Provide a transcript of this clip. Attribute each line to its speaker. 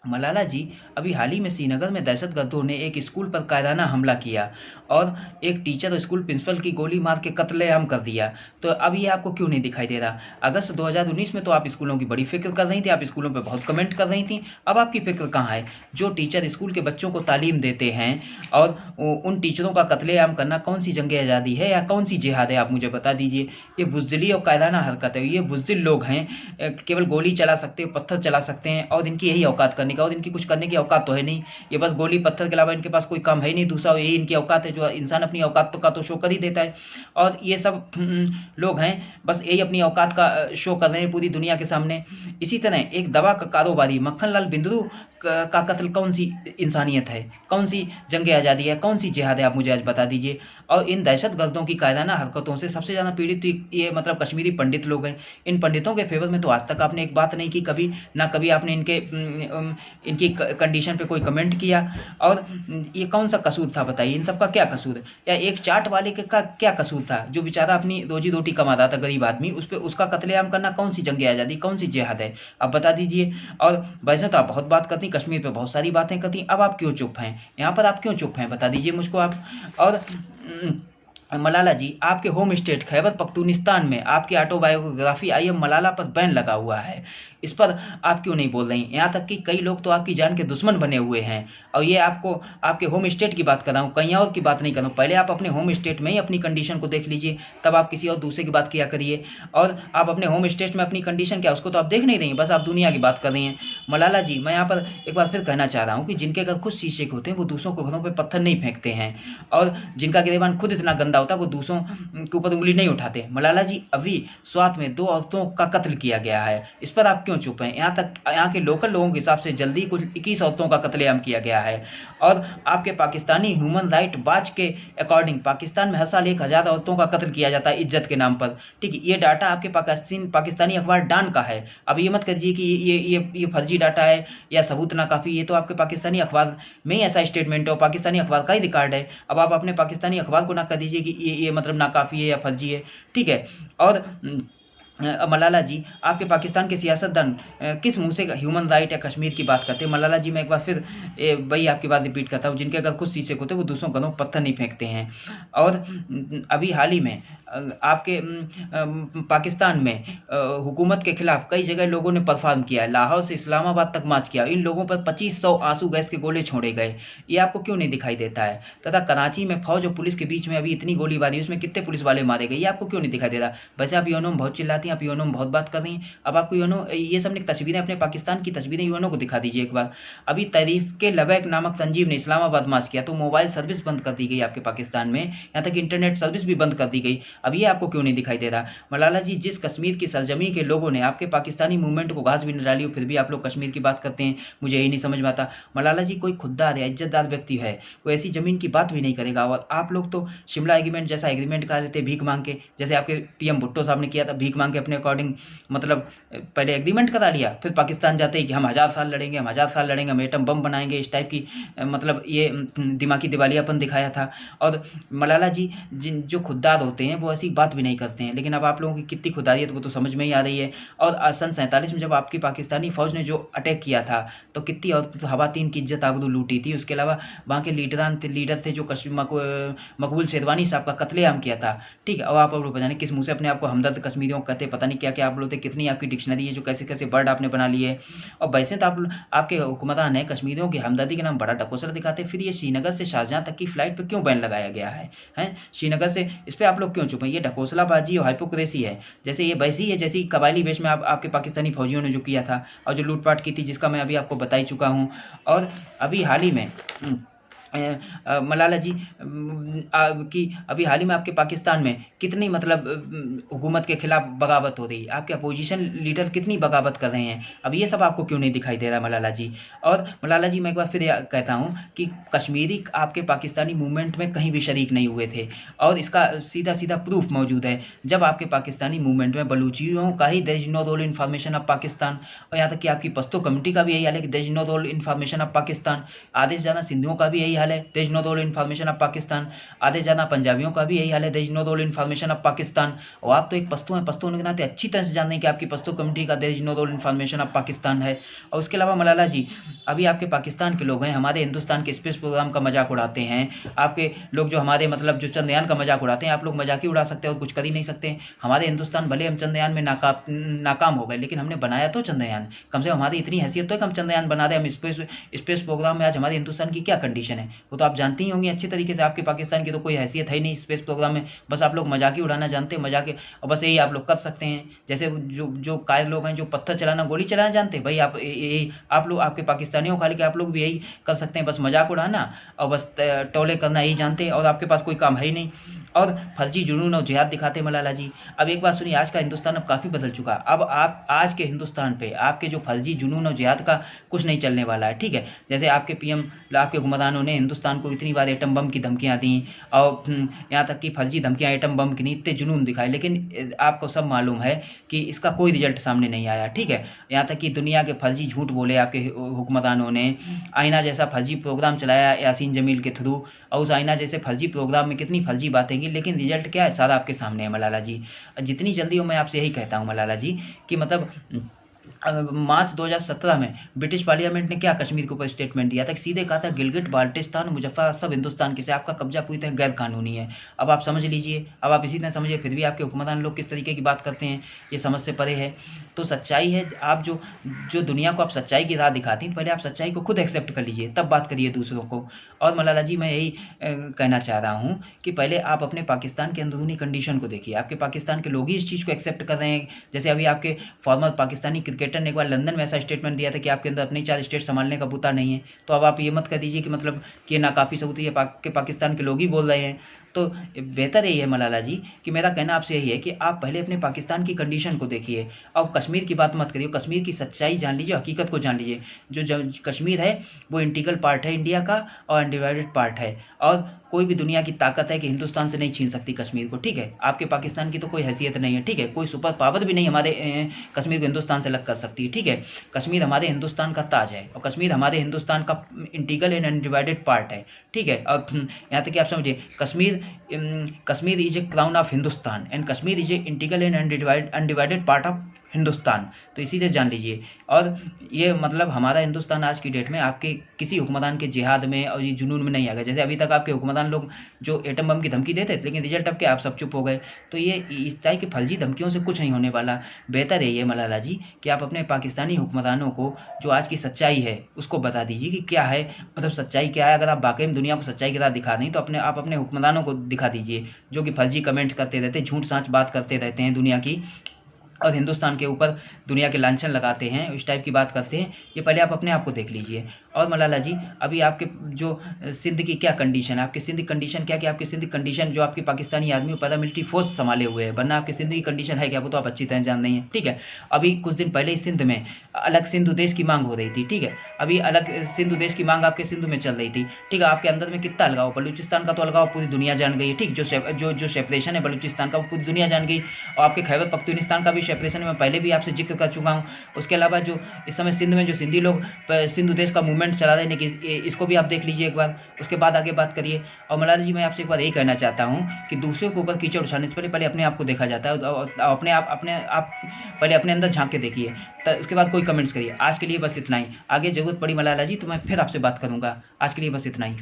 Speaker 1: मलाला जी, अभी हाल ही में श्रीनगर में दहशतगर्दों ने एक स्कूल पर कायराना हमला किया और एक टीचर और स्कूल प्रिंसिपल की गोली मार के कत्लेआम कर दिया। तो अब ये आपको क्यों नहीं दिखाई दे रहा? अगस्त 2019 में तो आप स्कूलों की बड़ी फिक्र कर रही थी, आप स्कूलों पे बहुत कमेंट कर रही थी। अब आपकी फिक्र कहाँ है? जो टीचर स्कूल के बच्चों को तालीम देते हैं और उन टीचरों का कत्लेआम करना कौन सी जंग आज़ादी है या कौन सी जिहाद है? आप मुझे बता दीजिए। ये बुज़दिली और कायराना हरकत है। ये बुज़दिल लोग हैं, केवल गोली चला सकते हैं, पत्थर चला सकते हैं और इनकी यही औकात करने का, और इनकी कुछ करने की औकात तो है नहीं। ये बस गोली पत्थर के अलावा इनके पास कोई काम है ही नहीं दूसरा, यही इनकी औकात है। जो इंसान अपनी औकात का तो शो कर ही देता है, और ये सब लोग हैं बस यही अपनी औकात का शो कर रहे हैं पूरी दुनिया के सामने। इसी तरह एक दवा का कारोबारी मक्खनलाल बिंद्रू का कत्ल कौन सी इंसानियत है, कौन सी जंग आज़ादी है, कौन सी जिहाद है? आप मुझे आज बता दीजिए। और इन दहशतगर्दों की कायराना हरकतों से सबसे ज़्यादा पीड़ित तो ये मतलब कश्मीरी पंडित लोग हैं। इन पंडितों के फेवर में तो आज तक आपने एक बात नहीं की, कभी ना कभी आपने इनकी कंडीशन पे कोई कमेंट किया। और ये कौन सा कसूर था बताइए? इन सब का क्या कसूर है? या एक चाट वाले का क्या कसूर था, जो बेचारा अपनी रोजी रोटी कमा रहा था, गरीब आदमी, उस पर उसका कत्लेआम करना कौन सी जंग आज़ादी, कौन सी जिहाद है? आप बता दीजिए। और वैसे तो आप बहुत बात करती, कश्मीर पे बहुत सारी बातें करती, अब आप क्यों चुप हैं? यहाँ पर आप क्यों चुप हैं? बता दीजिए मुझको आप। और मलाला जी, आपके होम स्टेट खैबर पख्तूनिस्तान में आपकी ऑटोबायोग्राफी आई एम मलाला पर बैन लगा हुआ है। इस पर आप क्यों नहीं बोल रही? यहाँ तक कि कई लोग तो आपकी जान के दुश्मन बने हुए हैं। और ये आपको आपके होम स्टेट की बात कर रहा हूँ, कहीं और की बात नहीं कर रहा हूँ। पहले आप अपने होम स्टेट में ही अपनी कंडीशन को देख लीजिए, तब आप किसी और दूसरे की बात किया करिए। और आप अपने होम स्टेट में अपनी कंडीशन क्या उसको तो आप देख नहीं रही, बस आप दुनिया की बात कर रही हैं। मलाला जी, मैं यहाँ पर एक बार फिर कहना चाह रहा हूँ कि जिनके घर खुद शीशे के होते हैं वो दूसरों को घरों पर पत्थर नहीं फेंकते हैं, और जिनका गिरेबान खुद इतना गंदा होता है वो दूसरों के ऊपर उंगली नहीं उठाते। मलाला जी, अभी स्वात में 2 औरतों का कत्ल किया गया है, इस पर आप क्यों चुप हैं? यहाँ तक यहाँ के लोकल लोगों के हिसाब से जल्दी कुछ 21 औरतों का कत्लेआम किया गया है। और आपके पाकिस्तानी ह्यूमन राइट वॉच के अकॉर्डिंग पाकिस्तान में हर साल 1000 औरतों का कत्ल किया जाता है इज्जत के नाम पर। ठीक है, ये डाटा आपके पाकिस्तानी अखबार डान का है। अब ये मत करिए कि ये फर्जी डाटा है या सबूत ना काफ़ी, ये तो आपके पाकिस्तानी अखबार में ही ऐसा स्टेटमेंट है और पाकिस्तानी अखबार का ही रिकॉर्ड है। अब आप अपने पाकिस्तानी अखबार को ना कर दीजिए कि ये मतलब नाकाफ़ी है या फर्जी है। ठीक है। और मलाला जी, आपके पाकिस्तान के सियासतदान किस मुंह से ह्यूमन राइट या कश्मीर की बात करते हैं? मलाला जी, मैं एक बार फिर वही आपकी बात रिपीट करता हूँ, जिनके अगर खुद शीशे होते वो दूसरों घरों पत्थर नहीं फेंकते हैं। और अभी हाल ही में आपके पाकिस्तान में हुकूमत के खिलाफ कई जगह लोगों ने परफॉर्म किया है, लाहौर से इस्लामाबाद तक मार्च किया, इन लोगों पर 2500 आंसू गैस के गोले छोड़े गए। ये आपको क्यों नहीं दिखाई देता है? तथा कराची में फौज और पुलिस के बीच में अभी इतनी गोलीबारी, उसमें कितने पुलिस वाले मारे गए, ये आपको क्यों नहीं दिखाई दे रहा? वैसे आप यूएनओ में बहुत चिल्लाती हैं, आप यूएनओ में बहुत बात कर रही हैं। अब आपको यूएनओ ये सब ने तस्वीरें, अपने पाकिस्तान की तस्वीरें यूएनओ को दिखा दीजिए एक बार। अभी तरीफ के लबैक नामक संजीव ने इस्लामाबाद मार्च किया तो मोबाइल सर्विस बंद कर दी गई आपके पाकिस्तान में, यहाँ तक इंटरनेट सर्विस भी बंद कर दी गई। अब ये आपको क्यों नहीं दिखाई दे रहा? मलाला जी, जिस कश्मीर की सरजमी के लोगों ने आपके पाकिस्तानी मूवमेंट को घास भी नहीं डाली, फिर भी आप लोग कश्मीर की बात करते हैं, मुझे यही नहीं समझ में आता। मलाला जी, कोई खुददार या इज्जतदार व्यक्ति है वो ऐसी जमीन की बात भी नहीं करेगा। और आप लोग तो शिमला एग्रीमेंट जैसा एग्रीमेंट कर लेते भीख मांग के, जैसे आपके पीएम भुट्टो साहब ने किया था, भीख मांग के अपने अकॉर्डिंग, मतलब पहले एग्रीमेंट करा लिया, फिर पाकिस्तान जाते ही कि हम 1000 साल लड़ेंगे, हम 1000 साल लड़ेंगे, हम एटम बम बनाएंगे, इस टाइप की मतलब ये दिमागी दिवालियापन दिखाया था। और मलाला जी, जिन जो खुददार होते हैं वो ऐसी बात भी नहीं करते हैं, लेकिन अब आप लोगों की कितनी खुदारियत वो तो समझ में ही आ रही है। और सन 47 में जब आपकी पाकिस्तानी फौज ने जो अटैक किया था तो कितनी और हवातीन की इज्जत आबरू लूटी थी। उसके अलावा वहाँ के लीडर थे जो मकबूल शेरवानी साहब का कत्लेआम किया था। ठीक है, और आप लोग पता नहीं किस मुँह से अपने आप को हमदर्द कश्मीरियों को कहते, पता नहीं क्या क्या आप लोग थे, कितनी आपकी डिक्शनरी है जो कैसे कैसे वर्ड आपने बना लिए है। और वैसे तो आपके हुक्मरान है कश्मीरियों की हमदर्दी के नाम बड़ा ढकोसला दिखाते, फिर ये श्रीनगर से शाहजहाँ तक की फ्लाइट पर क्यों बैन लगाया गया है? श्रीनगर से, इस पर आप लोग क्यों चुप हैं? ये ढकोसलाबाजी और हाइपोक्रेसी है। जैसे ये वैसी है जैसी कबायली वेश में आपके पाकिस्तानी फौजियों ने जो किया था और जो लूटपाट की थी, जिसका मैं अभी आपको बता ही चुका हूँ। और अभी हाल ही में मलाला जी कि अभी हाल ही में आपके पाकिस्तान में कितनी मतलब हुकूमत के खिलाफ बगावत हो रही है, आपके अपोजिशन लीडर कितनी बगावत कर रहे हैं, अब ये सब आपको क्यों नहीं दिखाई दे रहा मलाला जी? और मलाला जी, मैं एक बार फिर कहता हूँ कि कश्मीरी आपके पाकिस्तानी मूवमेंट में कहीं भी शरीक नहीं हुए थे, और इसका सीधा सीधा प्रूफ मौजूद है। जब आपके पाकिस्तानी मूवमेंट में बलूचियों का ही there is no role in formation of Pakistan, और यहाँ तक कि आपकी पश्तो कम्युनिटी का भी यही हाल है कि there is no role in formation of Pakistan, आधे से ज़्यादा सिंधियों का भी यही हाल है, there is no role information of Pakistan. आधे ज़्यादा पंजाबियों का भी यही हाल है, there is no role information of Pakistan. और आप तो एक पश्तो हैं, पश्तो होने के नाते अच्छी तरह से जानते हैं कि आपकी पश्तो कम्युनिटी का there is no role information of Pakistan है। और उसके अलावा मलाला जी, अभी आपके पाकिस्तान के लोग हैं, हमारे हिंदुस्तान के स्पेस प्रोग्राम का मजाक उड़ाते हैं। आपके लोग जो हमारे मतलब जो चंद्रयान का मजाक उड़ाते हैं, आप लोग मजाक ही उड़ा सकते हैं और कुछ कर ही नहीं सकते। हमारे हिंदुस्तान भले हम चंद्रयान में नाकाम हो गए, लेकिन हमने बनाया तो चंद्रयान। कम से कम हमारी इतनी हैसियत तो है कि हम चंद्रयान बना दें। हम स्पेस प्रोग्राम में आज हमारे हिंदुस्तान की क्या कंडीशन है वो तो आप जानती ही होंगी अच्छी तरीके से। आपके पाकिस्तान की तो कोई हैसियत है ही नहीं स्पेस प्रोग्राम में, बस आप लोग मजाक ही उड़ाना जानते हैं, मजाक और बस यही आप लोग कर सकते हैं। जैसे जो कायर लोग हैं जो पत्थर चलाना गोली चलाना जानते हैं, भाई आप यही आप लोग आपके पाकिस्तानियों खाली के आप लोग भी यही कर सकते हैं, बस मजाक उड़ाना और बस टोले करना यही जानते हैं, और आपके पास कोई काम है ही नहीं और फर्जी जुनून और जिहाद दिखाते मलाला जी। अब एक बात सुनिए, आज का हिंदुस्तान अब काफ़ी बदल चुका। अब आप आज के हिंदुस्तान पे आपके जो फर्जी जुनून और जिहाद का कुछ नहीं चलने वाला है, ठीक है। जैसे आपके पीएम आपके हुक्मरानों ने हिंदुस्तान को इतनी बार एटम बम की धमकियाँ दी और यहाँ तक कि फर्जी धमकियाँ एटम बम की नहीं, इतने जुनून दिखाए, लेकिन आपको सब मालूम है कि इसका कोई रिजल्ट सामने नहीं आया, ठीक है। यहाँ तक कि दुनिया के फर्जी झूठ बोले आपके हुक्मरानों ने, आईना जैसा फर्जी प्रोग्राम चलाया यासीन जमील के थ्रू, और उस आईना जैसे फर्जी प्रोग्राम में कितनी फर्जी बातें की, लेकिन रिजल्ट क्या है सारा आपके सामने है मलाला जी। जितनी जल्दी हो मैं आपसे यही कहता हूँ मलाला जी कि मतलब मार्च 2017 में ब्रिटिश पार्लियामेंट ने क्या कश्मीर के ऊपर स्टेटमेंट दिया था, सीधे कहा था गिलगिट बाल्टिस्तान मुजफ्फर सब हिंदुस्तान के से आपका कब्जा पूरी तरह गैर कानूनी है। अब आप समझ लीजिए, अब आप इसी तरह समझिए, फिर भी आपके हुक्मरान लोग किस तरीके की बात करते हैं, ये समझ से परे है। तो सच्चाई है, आप जो दुनिया को आप सच्चाई की राह दिखाती हैं, पहले आप सच्चाई को खुद एक्सेप्ट कर लीजिए, तब बात करिए दूसरों को। और मलाला जी मैं यही कहना चाह रहा हूँ कि पहले आप अपने पाकिस्तान के अंदरूनी कंडीशन को देखिए। आपके पाकिस्तान के लोग ही इस चीज़ को एक्सेप्ट कर रहे हैं। जैसे अभी आपके फॉर्मर पाकिस्तानी क्रिकेटर ने एक बार लंदन में ऐसा स्टेटमेंट दिया था कि आपके अंदर अपने 4 स्टेट संभालने का बूता नहीं है। तो अब आप ये मत कह दीजिए कि मतलब कि ये नाकाफ़ी सबूत ये पाकिस्तान के लोग ही बोल रहे हैं। तो बेहतर यही है मलाला जी कि मेरा कहना आपसे यही है कि आप पहले अपने पाकिस्तान की कंडीशन को देखिए, अब कश्मीर की बात मत करिए। कश्मीर की सच्चाई जान लीजिए, हकीकत को जान लीजिए। जो कश्मीर है वो इंटीग्रल पार्ट है इंडिया का और अनडिवाइडेड पार्ट है, और कोई भी दुनिया की ताकत है कि हिंदुस्तान से नहीं छीन सकती कश्मीर को, ठीक है। आपके पाकिस्तान की तो कोई हैसियत नहीं है, ठीक है। कोई सुपर पावर भी नहीं हमारे कश्मीर को हिंदुस्तान से अलग कर सकती है, ठीक है। कश्मीर हमारे हिंदुस्तान का ताज है और कश्मीर हमारे हिंदुस्तान का इंटीग्रल एंड अनडिवाइडेड पार्ट है, ठीक है। अब यहाँ तक कि आप समझिए, Kashmir is a crown of Hindustan and Kashmir is a integral and undivided part of Hindustan. तो इसीलिए जान लीजिए। और ये मतलब हमारा हिंदुस्तान आज की डेट में आपके किसी हुक्मरान के जिहाद में और ये जुनून में नहीं आ गया। जैसे अभी तक आपके हुक्मरान लोग जो एटम बम की धमकी देते थे, लेकिन रिजल्ट अब क्या, आप सब चुप हो गए। तो ये इस तरह की फर्जी धमकियों से कुछ नहीं होने वाला। बेहतर यही है मलाला जी कि आप अपने पाकिस्तानी हुक्मरानों को जो आज की सच्चाई है उसको बता दीजिए कि क्या है, मतलब सच्चाई क्या है। अगर आप वाकई में दुनिया को सच्चाई की राह दिखा नहीं तो आप अपने हुक्मरानों को दिखा दीजिए जो कि फर्जी कमेंट करते रहते हैं, झूठ साँच बात करते रहते हैं दुनिया की, और हिंदुस्तान के ऊपर दुनिया के लांछन लगाते हैं, इस टाइप की बात करते हैं। ये पहले आप अपने आप को देख लीजिए। और मलाला जी अभी आपके जो सिंध की क्या कंडीशन है, आपके सिंध की कंडीशन क्या कि आपके सिंध की कंडीशन जो आपके पाकिस्तानी आदमी पैरामिलिट्री फोर्स संभाले हुए हैं, वरना आपके सिंध की कंडीशन है क्या वो तो आप अच्छी तरह जान नहीं है, ठीक है। अभी कुछ दिन पहले ही सिंध में अलग सिंधु देश की मांग हो रही थी, ठीक है। अभी अलग सिंधु देश की मांग आपके सिंधु में चल रही थी, ठीक है। आपके अंदर में कितना अलगाव, बलूचिस्तान का तो अलगाव पूरी दुनिया जान गई है, ठीक। जो सेपरेशन है बलूचिस्तान का वो पूरी दुनिया जान गई, और आपके खैबर पख्तूनख्वास्तान का भी सेपरेशन मैं पहले भी आपसे जिक्र कर चुका हूँ। उसके अलावा जो इस समय सिंध में जो सिंधी लोग सिंधु देश का मूवमेंट चला रहे हैं कि इसको भी आप देख लीजिए एक बार, उसके बाद आगे बात करिए। और मलाला जी मैं आपसे एक बार यही कहना चाहता हूँ कि दूसरों के ऊपर कीचड़ उछालने से पहले अपने आप को देखा जाता है, और अपने आप पहले अपने अंदर झांक के देखिए, उसके बाद कोई कमेंट्स करिए। आज के लिए बस इतना ही, आगे जरूरत पड़ी मलाला जी तो मैं फिर आपसे बात करूँगा। आज के लिए बस इतना ही।